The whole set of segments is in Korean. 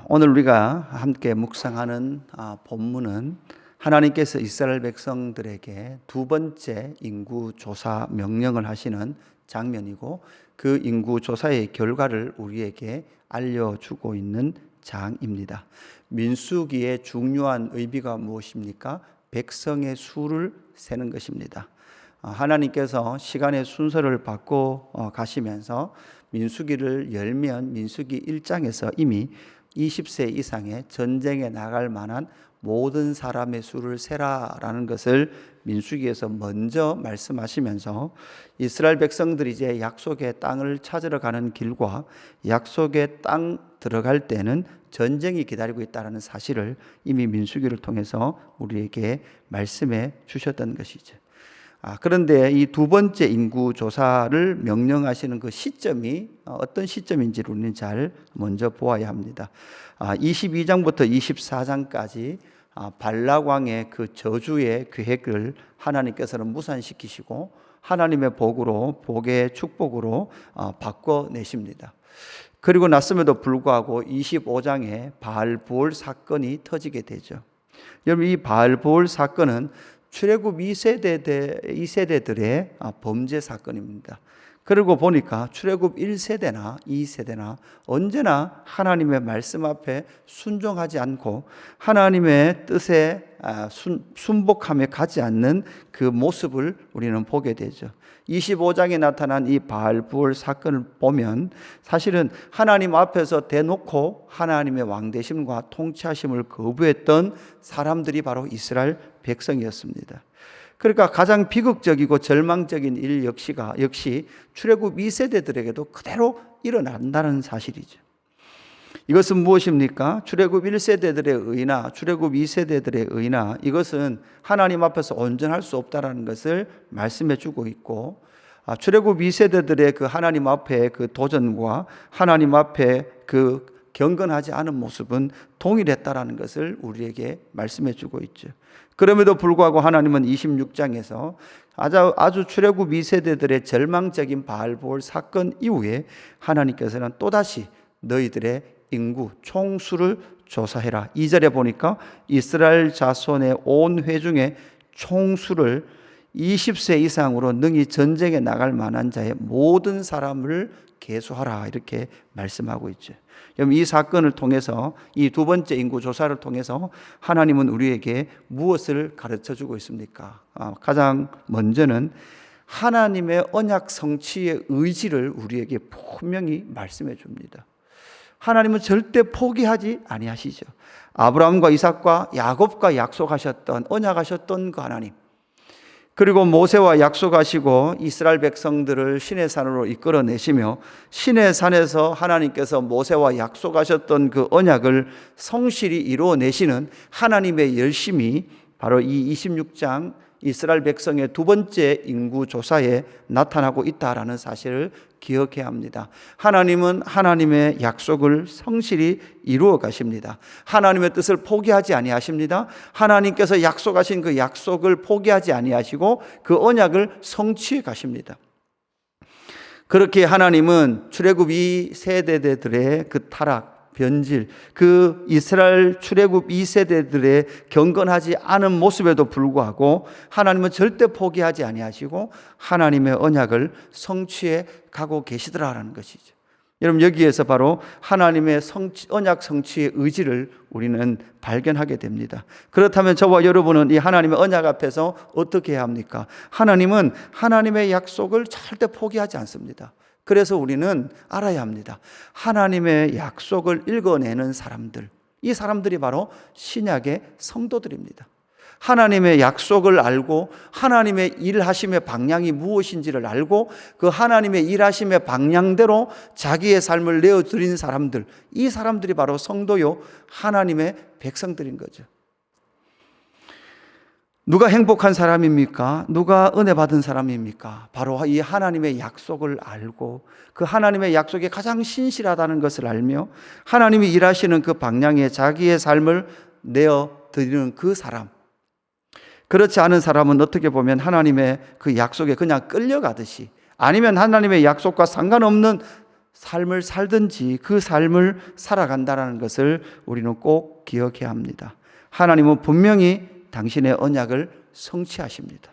오늘 우리가 함께 묵상하는 본문은 하나님께서 이스라엘 백성들에게 두 번째 인구조사 명령을 하시는 장면이고, 그 인구조사의 결과를 우리에게 알려주고 있는 장입니다. 민수기의 중요한 의미가 무엇입니까? 백성의 수를 세는 것입니다. 하나님께서 시간의 순서를 바꿔 가시면서 민수기를 열면 민수기 1장에서 이미 20세 이상의 전쟁에 나갈 만한 모든 사람의 수를 세라라는 것을 민수기에서 먼저 말씀하시면서, 이스라엘 백성들이 이제 약속의 땅을 찾으러 가는 길과 약속의 땅 들어갈 때는 전쟁이 기다리고 있다는 사실을 이미 민수기를 통해서 우리에게 말씀해 주셨던 것이죠. 그런데 이 두 번째 인구조사를 명령하시는 그 시점이 어떤 시점인지를 우리는 잘 먼저 보아야 합니다. 22장부터 24장까지 발락 왕의 그 저주의 계획을 하나님께서는 무산시키시고 하나님의 복의 축복으로 바꿔내십니다. 그리고 났음에도 불구하고 25장에 바알보올 사건이 터지게 되죠. 여러분, 이 바알보올 사건은 출애굽 2세대들의 범죄 사건입니다. 그리고 보니까 출애굽 1세대나 2세대나 언제나 하나님의 말씀 앞에 순종하지 않고 하나님의 뜻에 순복함에 가지 않는 그 모습을 우리는 보게 되죠. 25장에 나타난 이 바알부올 사건을 보면 사실은 하나님 앞에서 대놓고 하나님의 왕되심과 통치하심을 거부했던 사람들이 바로 이스라엘 백성이었습니다. 그러니까 가장 비극적이고 절망적인 일 역시 출애굽 2세대들에게도 그대로 일어난다는 사실이죠. 이것은 무엇입니까? 출애굽 1세대들의 의나 출애굽 2세대들의 의나 이것은 하나님 앞에서 온전할 수 없다라는 것을 말씀해 주고 있고, 출애굽 2세대들의 그 하나님 앞에 그 도전과 하나님 앞에 그 경건하지 않은 모습은 동일했다라는 것을 우리에게 말씀해 주고 있죠. 그럼에도 불구하고 하나님은 26장에서 아주 출애굽 2세대들의 절망적인 바알보올 사건 이후에 하나님께서는 또다시 너희들의 인구 총수를 조사해라. 2절에 보니까 이스라엘 자손의 온 회중의 총수를 20세 이상으로 능히 전쟁에 나갈 만한 자의 모든 사람을 계수하라, 이렇게 말씀하고 있죠. 이 사건을 통해서, 이 두 번째 인구조사를 통해서 하나님은 우리에게 무엇을 가르쳐 주고 있습니까? 가장 먼저는 하나님의 언약 성취의 의지를 우리에게 분명히 말씀해 줍니다. 하나님은 절대 포기하지 아니하시죠. 아브라함과 이삭과 야곱과 약속하셨던, 언약하셨던 그 하나님, 그리고 모세와 약속하시고 이스라엘 백성들을 시내산으로 이끌어내시며 시내산에서 하나님께서 모세와 약속하셨던 그 언약을 성실히 이루어내시는 하나님의 열심이 바로 이 26장 이스라엘 백성의 두 번째 인구조사에 나타나고 있다라는 사실을 기억해야 합니다. 하나님은 하나님의 약속을 성실히 이루어 가십니다. 하나님의 뜻을 포기하지 아니하십니다. 하나님께서 약속하신 그 약속을 포기하지 아니하시고 그 언약을 성취해 가십니다. 그렇게 하나님은 출애굽 2세대들의 그 타락, 변질, 그 이스라엘 출애굽 2세대들의 경건하지 않은 모습에도 불구하고 하나님은 절대 포기하지 아니하시고 하나님의 언약을 성취해 가고 계시더라라는 것이죠. 여러분, 여기에서 바로 하나님의 언약 성취의 의지를 우리는 발견하게 됩니다. 그렇다면 저와 여러분은 이 하나님의 언약 앞에서 어떻게 해야 합니까? 하나님은 하나님의 약속을 절대 포기하지 않습니다. 그래서 우리는 알아야 합니다. 하나님의 약속을 읽어내는 사람들, 이 사람들이 바로 신약의 성도들입니다. 하나님의 약속을 알고 하나님의 일하심의 방향이 무엇인지를 알고 그 하나님의 일하심의 방향대로 자기의 삶을 내어드린 사람들, 이 사람들이 바로 성도요 하나님의 백성들인 거죠. 누가 행복한 사람입니까? 누가 은혜 받은 사람입니까? 바로 이 하나님의 약속을 알고 그 하나님의 약속이 가장 신실하다는 것을 알며 하나님이 일하시는 그 방향에 자기의 삶을 내어드리는 그 사람. 그렇지 않은 사람은 어떻게 보면 하나님의 그 약속에 그냥 끌려가듯이, 아니면 하나님의 약속과 상관없는 삶을 살든지 그 삶을 살아간다는 것을 우리는 꼭 기억해야 합니다. 하나님은 분명히 당신의 언약을 성취하십니다.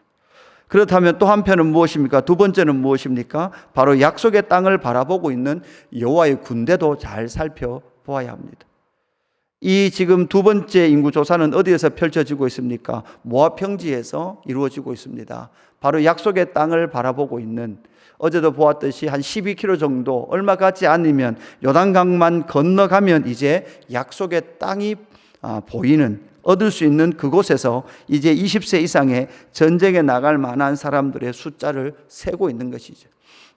그렇다면 또 한편은 무엇입니까? 두 번째는 무엇입니까? 바로 약속의 땅을 바라보고 있는 여호와의 군대도 잘 살펴보아야 합니다. 이 지금 두 번째 인구조사는 어디에서 펼쳐지고 있습니까? 모압 평지에서 이루어지고 있습니다. 바로 약속의 땅을 바라보고 있는, 어제도 보았듯이 한 12km 정도, 얼마 가지 않으면 요단강만 건너가면 이제 약속의 땅이 보이는, 얻을 수 있는 그곳에서 이제 20세 이상의 전쟁에 나갈 만한 사람들의 숫자를 세고 있는 것이죠.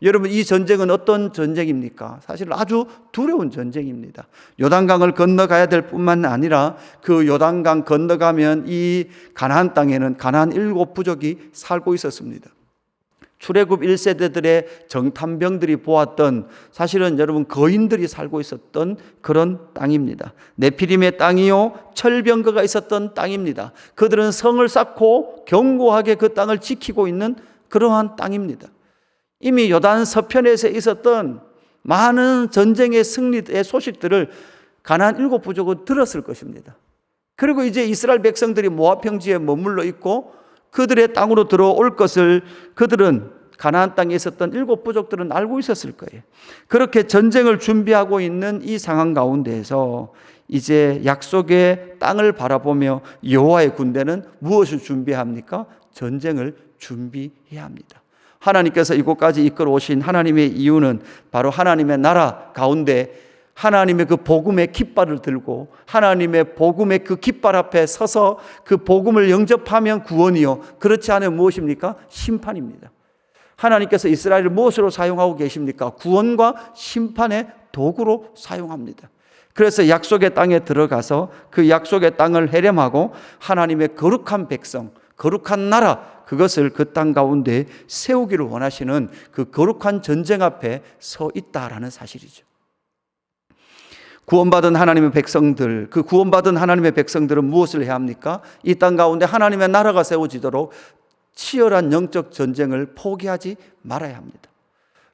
여러분, 이 전쟁은 어떤 전쟁입니까? 사실 아주 두려운 전쟁입니다. 요단강을 건너가야 될 뿐만 아니라 그 요단강 건너가면 이 가나안 땅에는 가나안 7부족이 살고 있었습니다. 출애굽 1세대들의 정탐병들이 보았던, 사실은 여러분 거인들이 살고 있었던 그런 땅입니다. 네피림의 땅이요 철병거가 있었던 땅입니다. 그들은 성을 쌓고 견고하게 그 땅을 지키고 있는 그러한 땅입니다. 이미 요단 서편에서 있었던 많은 전쟁의 승리의 소식들을 가나안 7부족은 들었을 것입니다. 그리고 이제 이스라엘 백성들이 모압 평지에 머물러 있고 그들의 땅으로 들어올 것을 그들은, 가나안 땅에 있었던 7부족들은 알고 있었을 거예요. 그렇게 전쟁을 준비하고 있는 이 상황 가운데에서 이제 약속의 땅을 바라보며 여호와의 군대는 무엇을 준비합니까? 전쟁을 준비해야 합니다. 하나님께서 이곳까지 이끌어 오신 하나님의 이유는 바로 하나님의 나라 가운데 하나님의 그 복음의 깃발을 들고 하나님의 복음의 그 깃발 앞에 서서 그 복음을 영접하면 구원이요, 그렇지 않으면 무엇입니까? 심판입니다. 하나님께서 이스라엘을 무엇으로 사용하고 계십니까? 구원과 심판의 도구로 사용합니다. 그래서 약속의 땅에 들어가서 그 약속의 땅을 해렴하고 하나님의 거룩한 백성, 거룩한 나라, 그것을 그 땅 가운데 세우기를 원하시는 그 거룩한 전쟁 앞에 서 있다라는 사실이죠. 구원받은 하나님의 백성들, 그 구원받은 하나님의 백성들은 무엇을 해야 합니까? 이 땅 가운데 하나님의 나라가 세워지도록 치열한 영적 전쟁을 포기하지 말아야 합니다.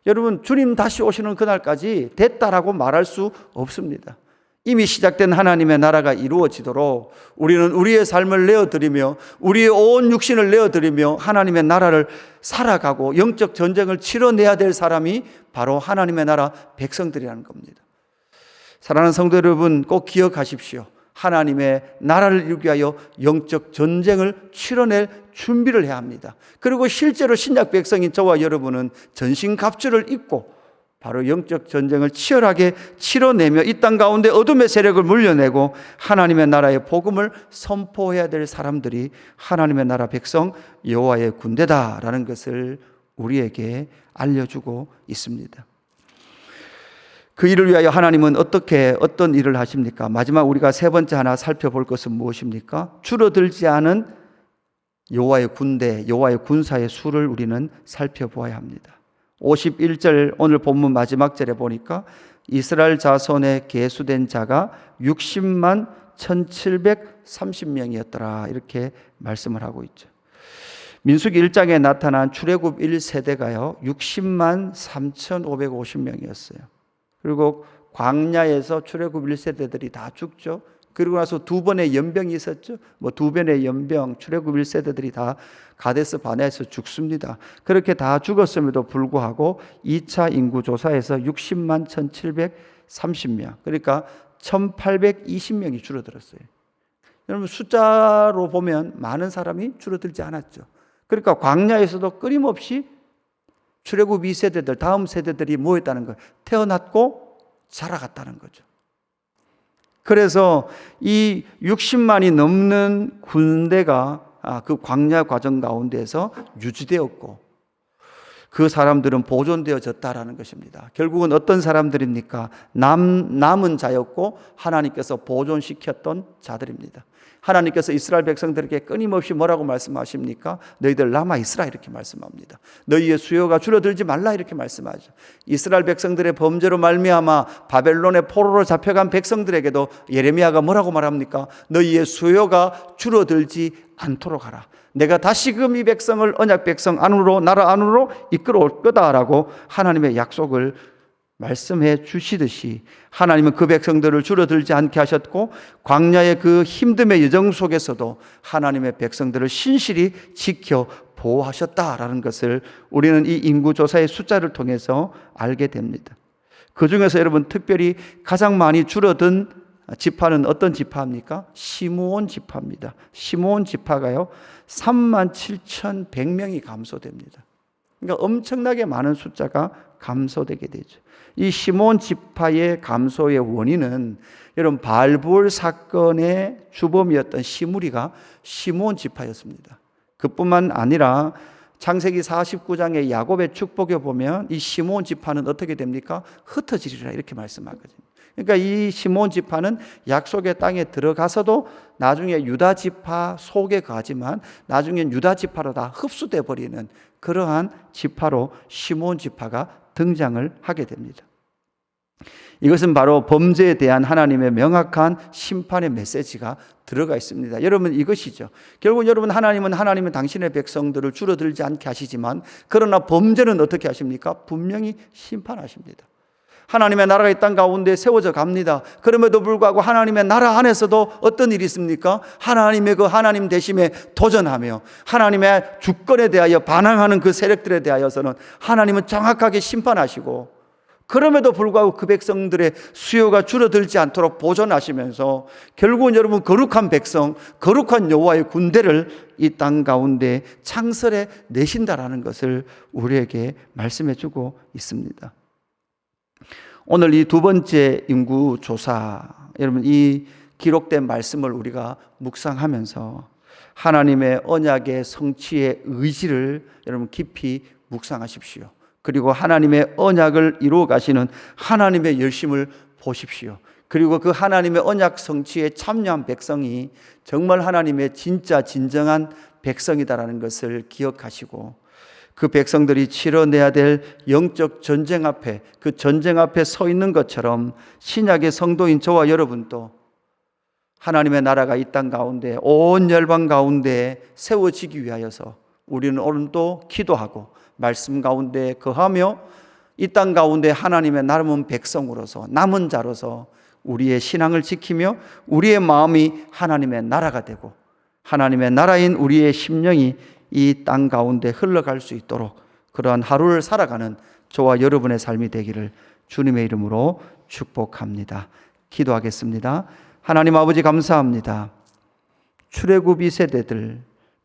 여러분, 주님 다시 오시는 그날까지 됐다라고 말할 수 없습니다. 이미 시작된 하나님의 나라가 이루어지도록 우리는 우리의 삶을 내어드리며 우리의 온 육신을 내어드리며 하나님의 나라를 살아가고 영적 전쟁을 치러내야 될 사람이 바로 하나님의 나라 백성들이라는 겁니다. 사랑하는 성도 여러분, 꼭 기억하십시오. 하나님의 나라를 이루기 위하여 영적 전쟁을 치러낼 준비를 해야 합니다. 그리고 실제로 신약 백성인 저와 여러분은 전신갑주를 입고 바로 영적 전쟁을 치열하게 치러내며 이 땅 가운데 어둠의 세력을 물려내고 하나님의 나라의 복음을 선포해야 될 사람들이 하나님의 나라 백성 여호와의 군대다라는 것을 우리에게 알려주고 있습니다. 그 일을 위하여 하나님은 어떤 일을 하십니까? 마지막 우리가 세 번째 하나 살펴볼 것은 무엇입니까? 줄어들지 않은 여호와의 군대, 여호와의 군사의 수를 우리는 살펴보아야 합니다. 51절 오늘 본문 마지막 절에 보니까 이스라엘 자손에 계수된 자가 60만 1730명이었더라 이렇게 말씀을 하고 있죠. 민수기 1장에 나타난 출애굽 1세대가요 60만 3550명이었어요. 그리고 광야에서 출애굽 1세대들이 다 죽죠. 그리고 나서 두 번의 연병이 있었죠. 두 번의 연병, 출애굽 1세대들이 다 가데스 바네아에서 죽습니다. 그렇게 다 죽었음에도 불구하고 2차 인구조사에서 60만 1730명, 그러니까 1820명이 줄어들었어요. 여러분, 숫자로 보면 많은 사람이 줄어들지 않았죠. 그러니까 광야에서도 끊임없이 출애굽 2세대들, 다음 세대들이 모였다는 거예요. 태어났고 자라갔다는 거죠. 그래서 이 60만이 넘는 군대가 그 광야 과정 가운데서 유지되었고 그 사람들은 보존되어졌다라는 것입니다. 결국은 어떤 사람들입니까? 남은 자였고 하나님께서 보존시켰던 자들입니다. 하나님께서 이스라엘 백성들에게 끊임없이 뭐라고 말씀하십니까? 너희들 남아있으라 이렇게 말씀합니다. 너희의 수요가 줄어들지 말라 이렇게 말씀하죠. 이스라엘 백성들의 범죄로 말미암아 바벨론의 포로로 잡혀간 백성들에게도 예레미야가 뭐라고 말합니까? 너희의 수요가 줄어들지 않도록 하라. 내가 다시금 이 백성을 언약 백성 안으로, 나라 안으로 이끌어 올 거다라고 하나님의 약속을 말씀해 주시듯이 하나님은 그 백성들을 줄어들지 않게 하셨고 광야의 그 힘듦의 여정 속에서도 하나님의 백성들을 신실히 지켜 보호하셨다라는 것을 우리는 이 인구조사의 숫자를 통해서 알게 됩니다. 그 중에서 여러분 특별히 가장 많이 줄어든 지파는 어떤 지파입니까? 시므온 지파입니다. 시므온 지파가요 37,100명이 감소됩니다. 그러니까 엄청나게 많은 숫자가 감소되게 되죠. 이 시므온 지파의 감소의 원인은 여러분 바알부올 사건의 주범이었던 시므리가 시므온 지파였습니다. 그뿐만 아니라 창세기 49장의 야곱의 축복에 보면 이 시므온 지파는 어떻게 됩니까? 흩어지리라 이렇게 말씀하거든요. 그러니까 이 시므온 지파는 약속의 땅에 들어가서도 나중에 유다 지파 속에 가지만 나중엔 유다 지파로 다 흡수돼 버리는 그러한 지파로 시므온 지파가 등장을 하게 됩니다. 이것은 바로 범죄에 대한 하나님의 명확한 심판의 메시지가 들어가 있습니다. 여러분 이것이죠. 결국 여러분 하나님은 당신의 백성들을 줄어들지 않게 하시지만 그러나 범죄는 어떻게 하십니까? 분명히 심판하십니다. 하나님의 나라가 이 땅 가운데 세워져 갑니다. 그럼에도 불구하고 하나님의 나라 안에서도 어떤 일이 있습니까? 하나님의 그 하나님 되심에 도전하며 하나님의 주권에 대하여 반항하는 그 세력들에 대하여서는 하나님은 정확하게 심판하시고 그럼에도 불구하고 그 백성들의 수요가 줄어들지 않도록 보존하시면서 결국은 여러분 거룩한 백성, 거룩한 여호와의 군대를 이 땅 가운데 창설해 내신다라는 것을 우리에게 말씀해 주고 있습니다. 오늘 이 두 번째 인구조사, 여러분 이 기록된 말씀을 우리가 묵상하면서 하나님의 언약의 성취의 의지를 여러분 깊이 묵상하십시오. 그리고 하나님의 언약을 이루어 가시는 하나님의 열심을 보십시오. 그리고 그 하나님의 언약 성취에 참여한 백성이 정말 하나님의 진짜 진정한 백성이다라는 것을 기억하시고 그 백성들이 치러내야 될 영적 전쟁 앞에 그 전쟁 앞에 서 있는 것처럼 신약의 성도인 저와 여러분도 하나님의 나라가 이 땅 가운데 온 열방 가운데 세워지기 위하여서 우리는 오늘도 기도하고 말씀 가운데 거하며 이 땅 가운데 하나님의 남은 백성으로서 남은 자로서 우리의 신앙을 지키며 우리의 마음이 하나님의 나라가 되고 하나님의 나라인 우리의 심령이 이 땅 가운데 흘러갈 수 있도록 그러한 하루를 살아가는 저와 여러분의 삶이 되기를 주님의 이름으로 축복합니다. 기도하겠습니다. 하나님 아버지 감사합니다. 출애굽 2세대들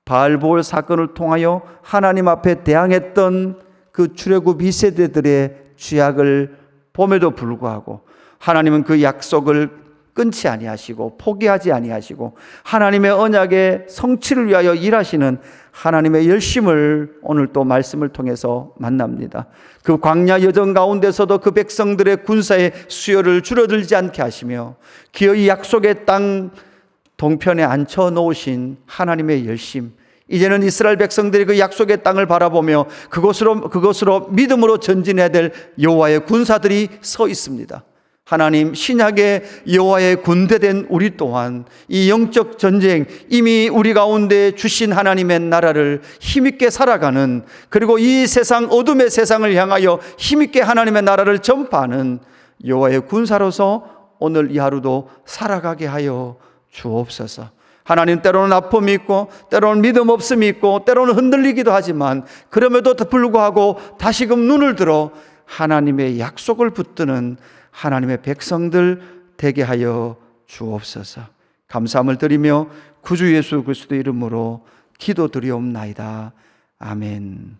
바알보올 사건을 통하여 하나님 앞에 대항했던 그 출애굽 2세대들의 죄악을 봄에도 불구하고 하나님은 그 약속을 끊지 아니하시고 포기하지 아니하시고 하나님의 언약의 성취를 위하여 일하시는 하나님의 열심을 오늘 또 말씀을 통해서 만납니다. 그 광야 여정 가운데서도 그 백성들의 군사의 수요를 줄어들지 않게 하시며 기어이 약속의 땅 동편에 앉혀 놓으신 하나님의 열심, 이제는 이스라엘 백성들이 그 약속의 땅을 바라보며 그곳으로 믿음으로 전진해야 될 여호와의 군사들이 서 있습니다. 하나님, 신약의 여호와의 군대된 우리 또한 이 영적 전쟁, 이미 우리 가운데 주신 하나님의 나라를 힘있게 살아가는, 그리고 이 세상 어둠의 세상을 향하여 힘있게 하나님의 나라를 전파하는 여호와의 군사로서 오늘 이 하루도 살아가게 하여 주옵소서. 하나님, 때로는 아픔이 있고 때로는 믿음 없음이 있고 때로는 흔들리기도 하지만 그럼에도 불구하고 다시금 눈을 들어 하나님의 약속을 붙드는 하나님의 백성들 되게 하여 주옵소서. 감사함을 드리며 구주 예수 그리스도 이름으로 기도드리옵나이다. 아멘.